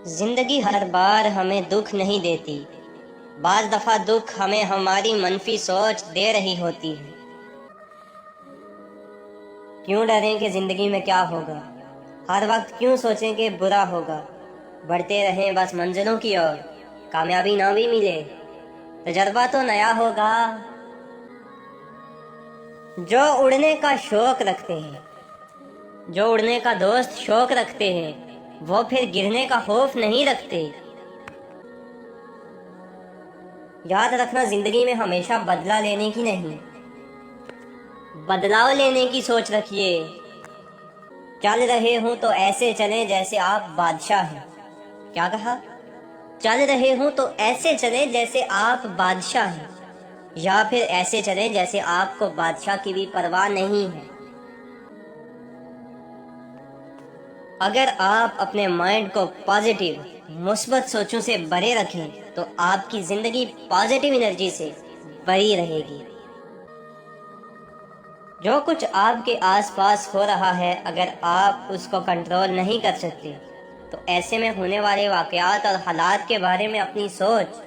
زندگی ہر بار ہمیں دکھ نہیں دیتی، بعض دفعہ دکھ ہمیں ہماری منفی سوچ دے رہی ہوتی ہے۔ کیوں ڈریں کہ زندگی میں کیا ہوگا، ہر وقت کیوں سوچیں کہ برا ہوگا، بڑھتے رہیں بس منزلوں کی اور کامیابی نہ بھی ملے تجربہ تو نیا ہوگا۔ جو اڑنے کا شوق رکھتے ہیں، جو اڑنے کا دوست شوق رکھتے ہیں، وہ پھر گرنے کا خوف نہیں رکھتے۔ یاد رکھنا، زندگی میں ہمیشہ بدلہ لینے کی نہیں، بدلاؤ لینے کی سوچ رکھیے۔ چل رہے ہوں تو ایسے چلیں جیسے آپ بادشاہ ہیں۔ کیا کہا؟ چل رہے ہوں تو ایسے چلیں جیسے آپ بادشاہ ہیں، یا پھر ایسے چلیں جیسے آپ کو بادشاہ کی بھی پرواہ نہیں ہے۔ اگر آپ اپنے مائنڈ کو پازیٹیو، مثبت سوچوں سے بھرے رکھیں تو آپ کی زندگی پازیٹیو انرجی سے بھری رہے گی۔ جو کچھ آپ کے آس پاس ہو رہا ہے، اگر آپ اس کو کنٹرول نہیں کر سکتے تو ایسے میں ہونے والے واقعات اور حالات کے بارے میں اپنی سوچ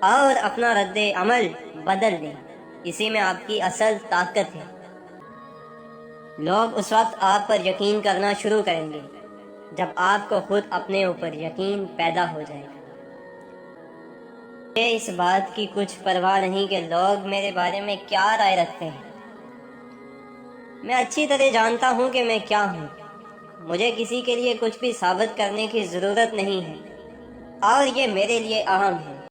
اور اپنا رد عمل بدل دیں۔ اسی میں آپ کی اصل طاقت ہے۔ لوگ اس وقت آپ پر یقین کرنا شروع کریں گے جب آپ کو خود اپنے اوپر یقین پیدا ہو جائے گا۔ مجھے اس بات کی کچھ پرواہ نہیں کہ لوگ میرے بارے میں کیا رائے رکھتے ہیں۔ میں اچھی طرح جانتا ہوں کہ میں کیا ہوں۔ مجھے کسی کے لیے کچھ بھی ثابت کرنے کی ضرورت نہیں ہے، اور یہ میرے لیے اہم ہے۔